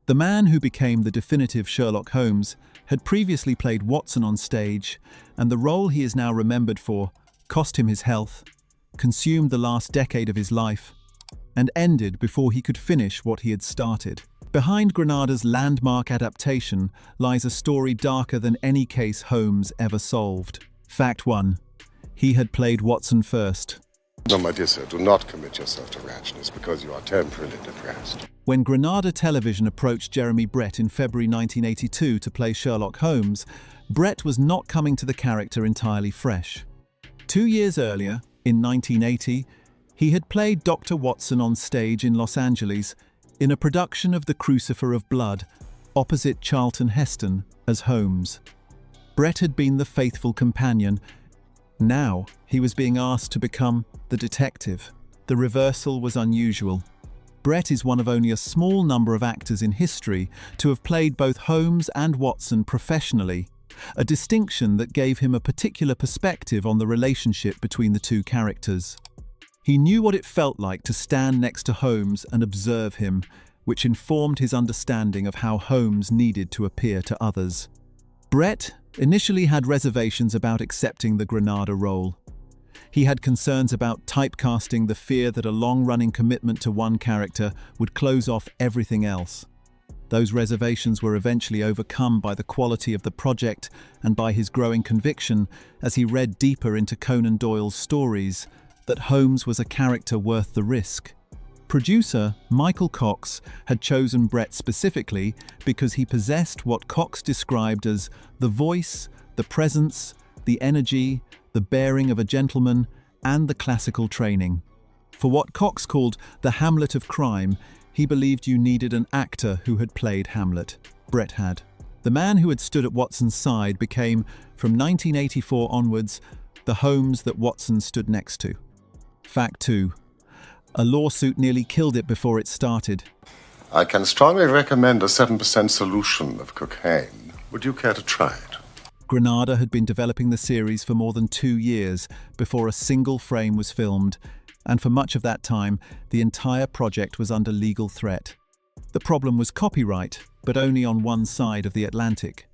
The man who became the definitive Sherlock Holmes had previously played Watson on stage, and the role he is now remembered for cost him his health, consumed the last decade of his life, and ended before he could finish what he had started. Behind Granada's landmark adaptation lies a story darker than any case Holmes ever solved. Fact 1. He had played Watson first. No, my dear sir, do not commit yourself to rashness because you are temporarily depressed. When Granada Television approached Jeremy Brit in February 1982 to play Sherlock Holmes, Brit was not coming to the character entirely fresh. 2 years earlier, in 1980, he had played Dr. Watson on stage in Los Angeles in a production of The Crucifer of Blood, opposite Charlton Heston as Holmes. Brit had been the faithful companion. Now, he was being asked to become the detective. The reversal was unusual. Brit is one of only a small number of actors in history to have played both Holmes and Watson professionally, a distinction that gave him a particular perspective on the relationship between the two characters. He knew what it felt like to stand next to Holmes and observe him, which informed his understanding of how Holmes needed to appear to others. Brit initially had reservations about accepting the Granada role. He had concerns about typecasting, the fear that a long-running commitment to one character would close off everything else. Those reservations were eventually overcome by the quality of the project and by his growing conviction, as he read deeper into Conan Doyle's stories, that Holmes was a character worth the risk. Producer Michael Cox had chosen Brit specifically because he possessed what Cox described as the voice, the presence, the energy, the bearing of a gentleman, and the classical training. For what Cox called the Hamlet of crime, he believed you needed an actor who had played Hamlet. Brit had. The man who had stood at Watson's side became, from 1984 onwards, the Holmes that Watson stood next to. Fact 2. A lawsuit nearly killed it before it started. I can strongly recommend a 7% solution of cocaine. Would you care to try it? Granada had been developing the series for more than 2 years before a single frame was filmed, and for much of that time, the entire project was under legal threat. The problem was copyright, but only on one side of the Atlantic.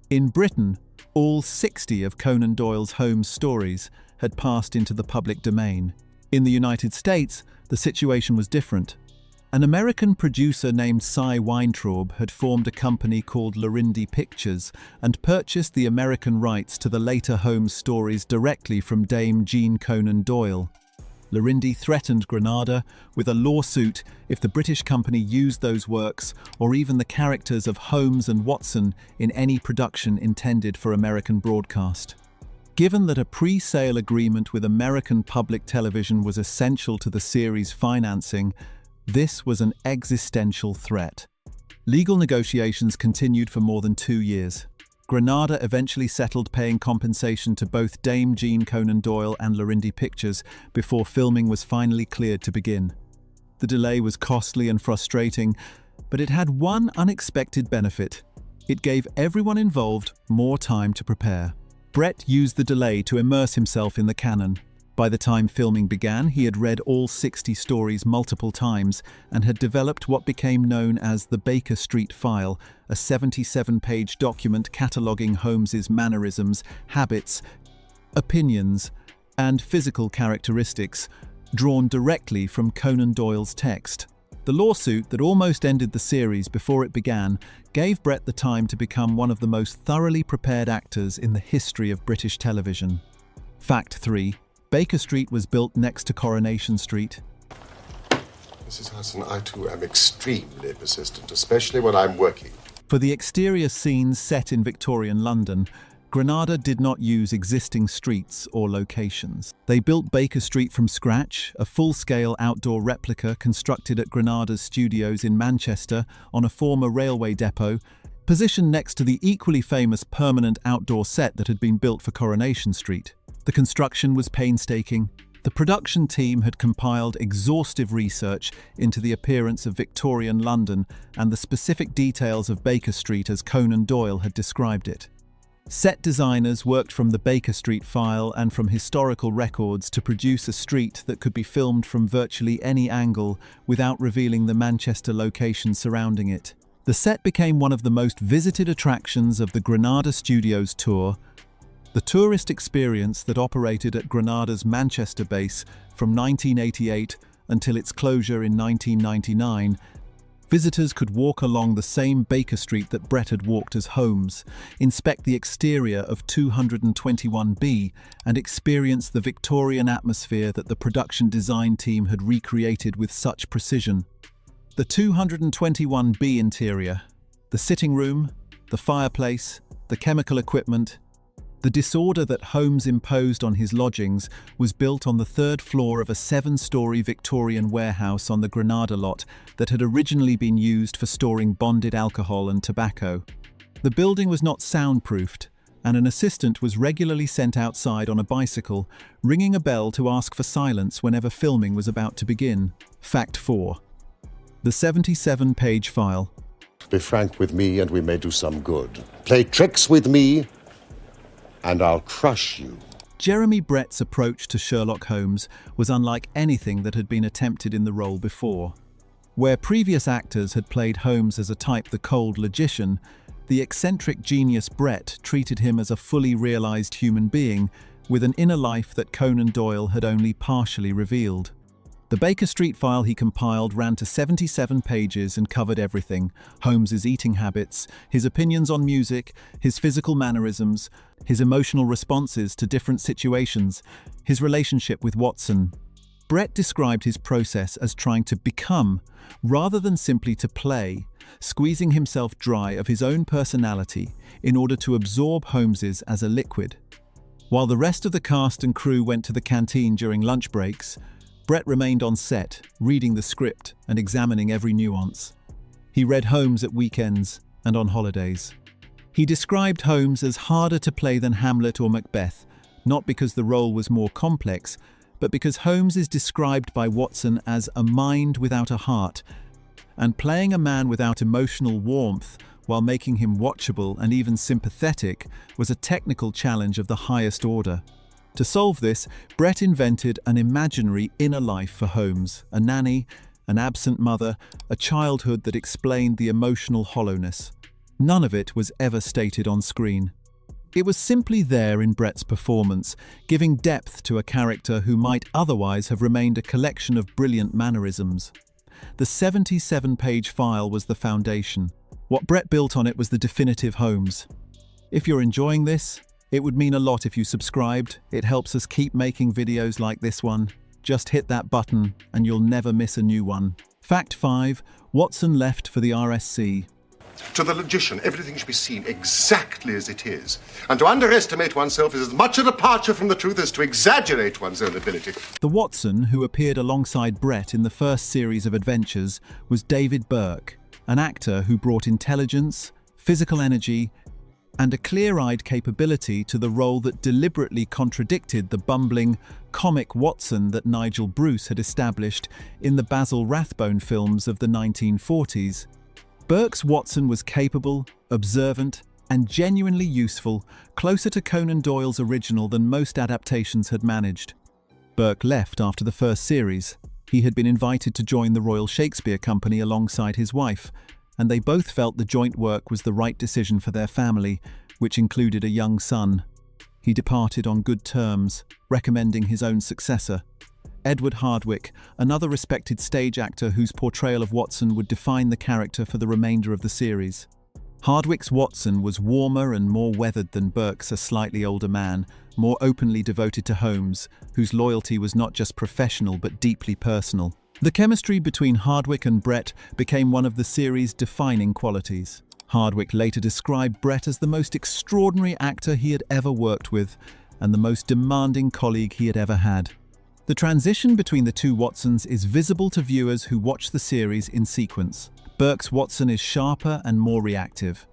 In Britain, all 60 of Conan Doyle's Holmes stories had passed into the public domain. In the United States, the situation was different. An American producer named Cy Weintraub had formed a company called Larindy Pictures and purchased the American rights to the later Holmes stories directly from Dame Jean Conan Doyle. Larindy threatened Granada with a lawsuit if the British company used those works or even the characters of Holmes and Watson in any production intended for American broadcast. Given that a pre-sale agreement with American public television was essential to the series' financing, this was an existential threat. Legal negotiations continued for more than 2 years. Granada eventually settled paying compensation to both Dame Jean Conan Doyle and Larindy Pictures before filming was finally cleared to begin. The delay was costly and frustrating, but it had one unexpected benefit. It gave everyone involved more time to prepare. Brit used the delay to immerse himself in the canon. By the time filming began, he had read all 60 stories multiple times and had developed what became known as the Baker Street File, a 77-page document cataloguing Holmes's mannerisms, habits, opinions, and physical characteristics, drawn directly from Conan Doyle's text. The lawsuit that almost ended the series before it began gave Brit the time to become one of the most thoroughly prepared actors in the history of British television. Fact 3. Baker Street was built next to Coronation Street. Mrs. Hudson, I too am extremely persistent, especially when I'm working. For the exterior scenes set in Victorian London, Granada did not use existing streets or locations. They built Baker Street from scratch, a full-scale outdoor replica constructed at Granada's studios in Manchester on a former railway depot, positioned next to the equally famous permanent outdoor set that had been built for Coronation Street. The construction was painstaking. The production team had compiled exhaustive research into the appearance of Victorian London and the specific details of Baker Street as Conan Doyle had described it. Set designers worked from the Baker Street file and from historical records to produce a street that could be filmed from virtually any angle without revealing the Manchester location surrounding it. The set became one of the most visited attractions of the Granada Studios tour, the tourist experience that operated at Granada's Manchester base from 1988 until its closure in 1999. Visitors could walk along the same Baker Street that Brit had walked as Holmes, inspect the exterior of 221B, and experience the Victorian atmosphere that the production design team had recreated with such precision. The 221B interior, the sitting room, the fireplace, the chemical equipment, the disorder that Holmes imposed on his lodgings was built on the third floor of a 7-story Victorian warehouse on the Granada lot that had originally been used for storing bonded alcohol and tobacco. The building was not soundproofed, and an assistant was regularly sent outside on a bicycle, ringing a bell to ask for silence whenever filming was about to begin. Fact 4. The 77-page file. Be frank with me and we may do some good. Play tricks with me and I'll crush you. Jeremy Brett's approach to Sherlock Holmes was unlike anything that had been attempted in the role before. Where previous actors had played Holmes as a type the cold logician, the eccentric genius Brit treated him as a fully realized human being with an inner life that Conan Doyle had only partially revealed. The Baker Street file he compiled ran to 77 pages and covered everything: Holmes's eating habits, his opinions on music, his physical mannerisms, his emotional responses to different situations, his relationship with Watson. Brit described his process as trying to become, rather than simply to play, squeezing himself dry of his own personality in order to absorb Holmes's as a liquid. While the rest of the cast and crew went to the canteen during lunch breaks, Brit remained on set, reading the script and examining every nuance. He read Holmes at weekends and on holidays. He described Holmes as harder to play than Hamlet or Macbeth, not because the role was more complex, but because Holmes is described by Watson as a mind without a heart, and playing a man without emotional warmth while making him watchable and even sympathetic was a technical challenge of the highest order. To solve this, Brit invented an imaginary inner life for Holmes, a nanny, an absent mother, a childhood that explained the emotional hollowness. None of it was ever stated on screen. It was simply there in Brit's performance, giving depth to a character who might otherwise have remained a collection of brilliant mannerisms. The 77-page file was the foundation. What Brit built on it was the definitive Holmes. If you're enjoying this, it would mean a lot if you subscribed. It helps us keep making videos like this one. Just hit that button and you'll never miss a new one. Fact 5. Watson left for the RSC. To the logician, everything should be seen exactly as it is. And to underestimate oneself is as much a departure from the truth as to exaggerate one's own ability. The Watson, who appeared alongside Brit in the first series of adventures, was David Burke, an actor who brought intelligence, physical energy, and a clear-eyed capability to the role that deliberately contradicted the bumbling, comic Watson that Nigel Bruce had established in the Basil Rathbone films of the 1940s. Burke's Watson was capable, observant, and genuinely useful, closer to Conan Doyle's original than most adaptations had managed. Burke left after the first series. He had been invited to join the Royal Shakespeare Company alongside his wife, and they both felt the joint work was the right decision for their family, which included a young son. He departed on good terms, recommending his own successor, Edward Hardwicke, another respected stage actor whose portrayal of Watson would define the character for the remainder of the series. Hardwicke's Watson was warmer and more weathered than Burke's a slightly older man, more openly devoted to Holmes, whose loyalty was not just professional but deeply personal. The chemistry between Hardwicke and Brit became one of the series' defining qualities. Hardwicke later described Brit as the most extraordinary actor he had ever worked with, and the most demanding colleague he had ever had. The transition between the two Watsons is visible to viewers who watch the series in sequence. Burke's Watson is sharper and more reactive.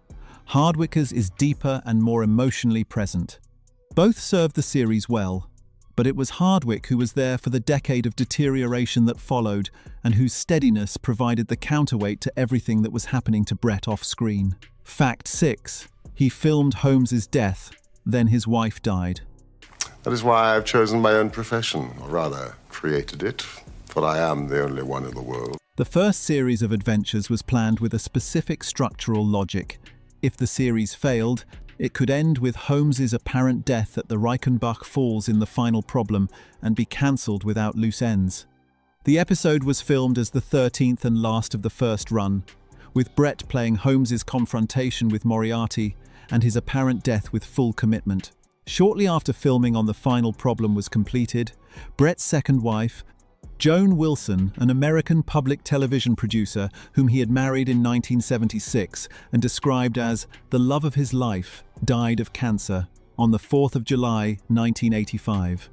Hardwicke's is deeper and more emotionally present. Both served the series well, but it was Hardwicke who was there for the decade of deterioration that followed, and whose steadiness provided the counterweight to everything that was happening to Brit off-screen. Fact 6. He filmed Holmes's death, then his wife died. That is why I've chosen my own profession, or rather, created it, for I am the only one in the world. The first series of adventures was planned with a specific structural logic. If the series failed, it could end with Holmes's apparent death at the Reichenbach Falls in the final problem and be cancelled without loose ends. The episode was filmed as the 13th and last of the first run, with Brit playing Holmes's confrontation with Moriarty and his apparent death with full commitment. Shortly after filming on the final problem was completed, Bret's second wife, Joan Wilson, an American public television producer whom he had married in 1976 and described as the love of his life, died of cancer on the 4th of July, 1985.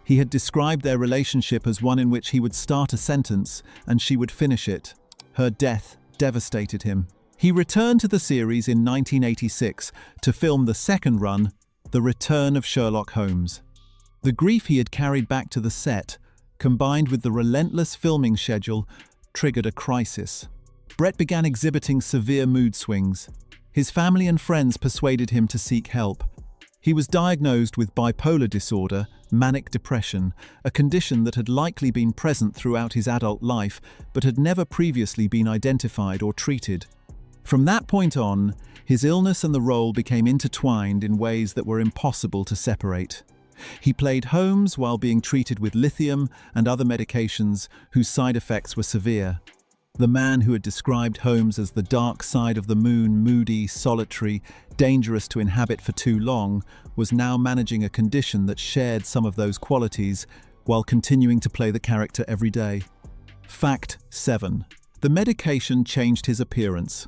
He had described their relationship as one in which he would start a sentence and she would finish it. Her death devastated him. He returned to the series in 1986 to film the second run, The Return of Sherlock Holmes. The grief he had carried back to the set, combined with the relentless filming schedule, triggered a crisis. Bret began exhibiting severe mood swings. His family and friends persuaded him to seek help. He was diagnosed with bipolar disorder, manic depression, a condition that had likely been present throughout his adult life but had never previously been identified or treated. From that point on, his illness and the role became intertwined in ways that were impossible to separate. He played Holmes while being treated with lithium and other medications whose side effects were severe. The man who had described Holmes as the dark side of the moon, moody, solitary, dangerous to inhabit for too long, was now managing a condition that shared some of those qualities while continuing to play the character every day. Fact 7. The medication changed his appearance.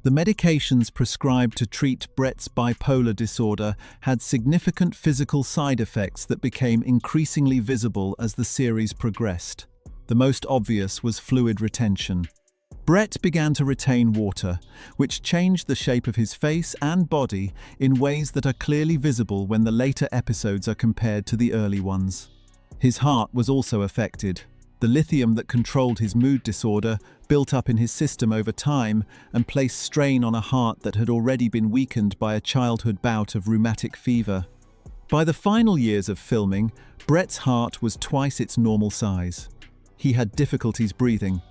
The medications prescribed to treat Bret's bipolar disorder had significant physical side effects that became increasingly visible as the series progressed. The most obvious was fluid retention. Bret began to retain water, which changed the shape of his face and body in ways that are clearly visible when the later episodes are compared to the early ones. His heart was also affected. The lithium that controlled his mood disorder built up in his system over time and placed strain on a heart that had already been weakened by a childhood bout of rheumatic fever. By the final years of filming, Bret's heart was twice its normal size. He had difficulties breathing.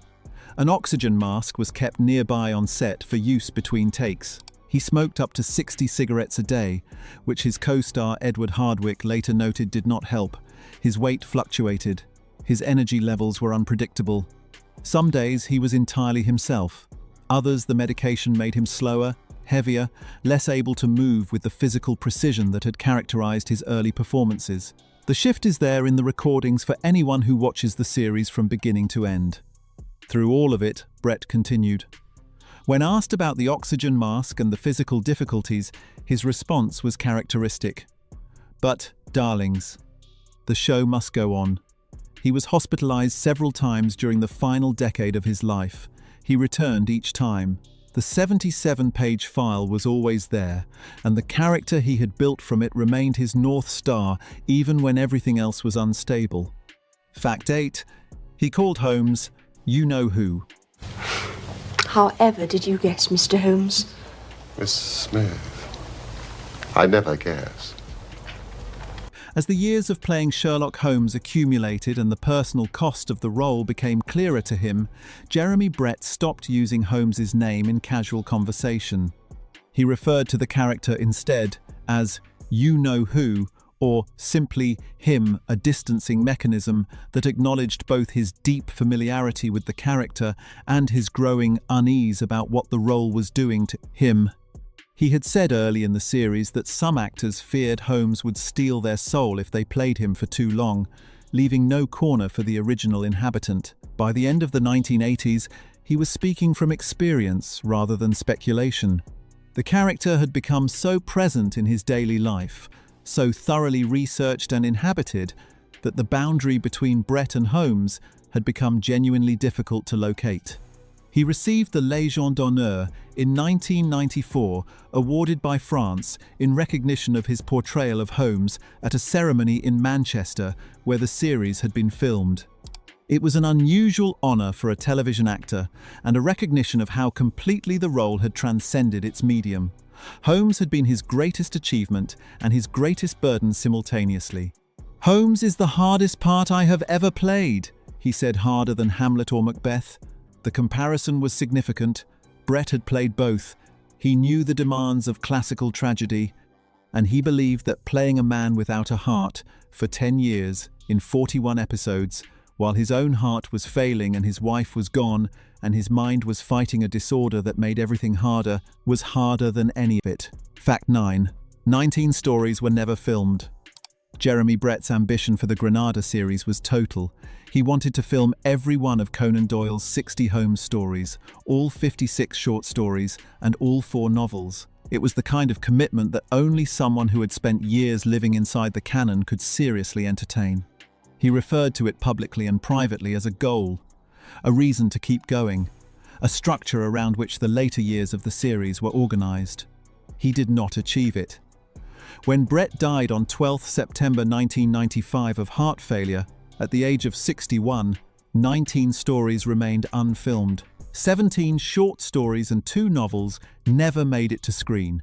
An oxygen mask was kept nearby on set for use between takes. He smoked up to 60 cigarettes a day, which his co-star Edward Hardwicke later noted did not help. His weight fluctuated. His energy levels were unpredictable. Some days he was entirely himself. Others, the medication made him slower, heavier, less able to move with the physical precision that had characterized his early performances. The shift is there in the recordings for anyone who watches the series from beginning to end. Through all of it, Bret continued. When asked about the oxygen mask and the physical difficulties, his response was characteristic. But, darlings, the show must go on. He was hospitalized several times during the final decade of his life. He returned each time. The 77-page file was always there, and the character he had built from it remained his North Star even when everything else was unstable. Fact 8. He called Holmes, you-know-who. However did you guess, Mr. Holmes? Miss Smith, I never guess. As the years of playing Sherlock Holmes accumulated and the personal cost of the role became clearer to him, Jeremy Brett stopped using Holmes's name in casual conversation. He referred to the character instead as you-know-who, or simply him, a distancing mechanism that acknowledged both his deep familiarity with the character and his growing unease about what the role was doing to him. He had said early in the series that some actors feared Holmes would steal their soul if they played him for too long, leaving no corner for the original inhabitant. By the end of the 1980s, he was speaking from experience rather than speculation. The character had become so present in his daily life, so thoroughly researched and inhabited, that the boundary between Bret and Holmes had become genuinely difficult to locate. He received the Légion d'honneur in 1994, awarded by France in recognition of his portrayal of Holmes at a ceremony in Manchester where the series had been filmed. It was an unusual honor for a television actor and a recognition of how completely the role had transcended its medium. Holmes had been his greatest achievement and his greatest burden simultaneously. "Holmes is the hardest part I have ever played," he said, harder than Hamlet or Macbeth. The comparison was significant. Bret had played both. He knew the demands of classical tragedy, and he believed that playing a man without a heart for 10 years in 41 episodes, while his own heart was failing and his wife was gone and his mind was fighting a disorder that made everything harder, was harder than any of it. Fact 9. 19 stories were never filmed. Jeremy Brett's ambition for the Granada series was total. He wanted to film every one of Conan Doyle's 60 Holmes stories, all 56 short stories, and all 4 novels. It was the kind of commitment that only someone who had spent years living inside the canon could seriously entertain. He referred to it publicly and privately as a goal, a reason to keep going, a structure around which the later years of the series were organized. He did not achieve it. When Bret died on 12 September 1995 of heart failure, at the age of 61, 19 stories remained unfilmed. 17 short stories and 2 novels never made it to screen.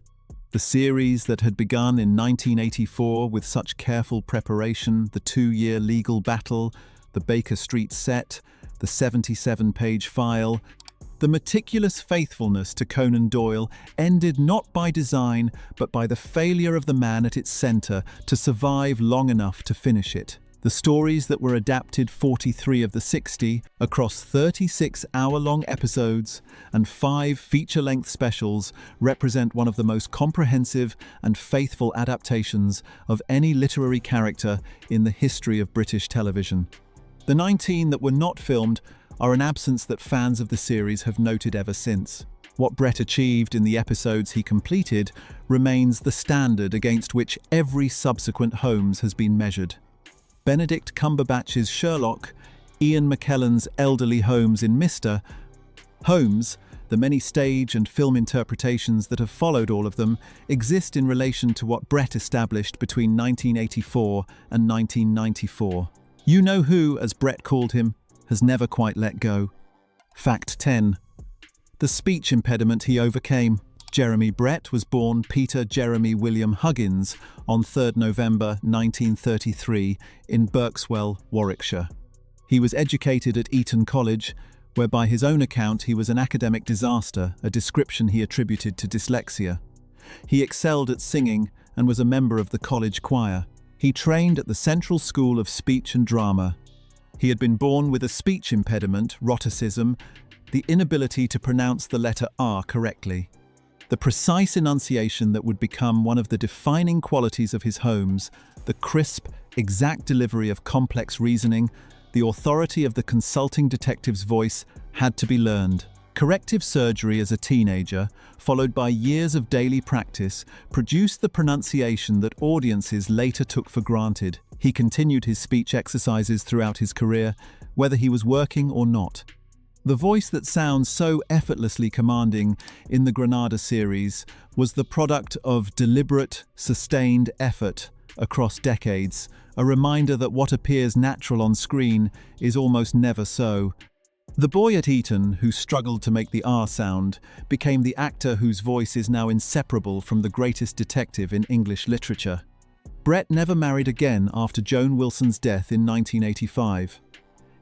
The series that had begun in 1984 with such careful preparation, the 2-year legal battle, the Baker Street set, the 77-page file, the meticulous faithfulness to Conan Doyle ended not by design, but by the failure of the man at its center to survive long enough to finish it. The stories that were adapted, 43 of the 60, across 36 hour-long episodes and 5 feature-length specials, represent one of the most comprehensive and faithful adaptations of any literary character in the history of British television. The 19 that were not filmed are an absence that fans of the series have noted ever since. What Bret achieved in the episodes he completed remains the standard against which every subsequent Holmes has been measured. Benedict Cumberbatch's Sherlock, Ian McKellen's elderly Holmes in Mr. Holmes, the many stage and film interpretations that have followed all of them, exist in relation to what Bret established between 1984 and 1994. You know who, as Bret called him, has never quite let go. Fact 10. The speech impediment he overcame. Jeremy Bret was born Peter Jeremy William Huggins on 3 November 1933 in Berkswell, Warwickshire. He was educated at Eton College, where by his own account he was an academic disaster, a description he attributed to dyslexia. He excelled at singing and was a member of the college choir. He trained at the Central School of Speech and Drama. He had been born with a speech impediment, rhoticism, the inability to pronounce the letter R correctly. The precise enunciation that would become one of the defining qualities of his Holmes, the crisp, exact delivery of complex reasoning, the authority of the consulting detective's voice, had to be learned. Corrective surgery as a teenager, followed by years of daily practice, produced the pronunciation that audiences later took for granted. He continued his speech exercises throughout his career, whether he was working or not. The voice that sounds so effortlessly commanding in the Granada series was the product of deliberate, sustained effort across decades, a reminder that what appears natural on screen is almost never so. The boy at Eton, who struggled to make the R sound, became the actor whose voice is now inseparable from the greatest detective in English literature. Bret never married again after Joan Wilson's death in 1985.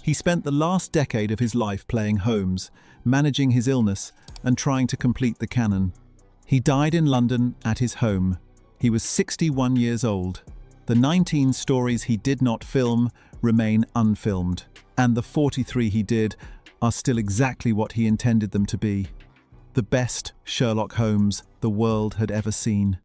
He spent the last decade of his life playing Holmes, managing his illness and trying to complete the canon. He died in London at his home. He was 61 years old. The 19 stories he did not film remain unfilmed, and the 43 he did are still exactly what he intended them to be. The best Sherlock Holmes the world had ever seen.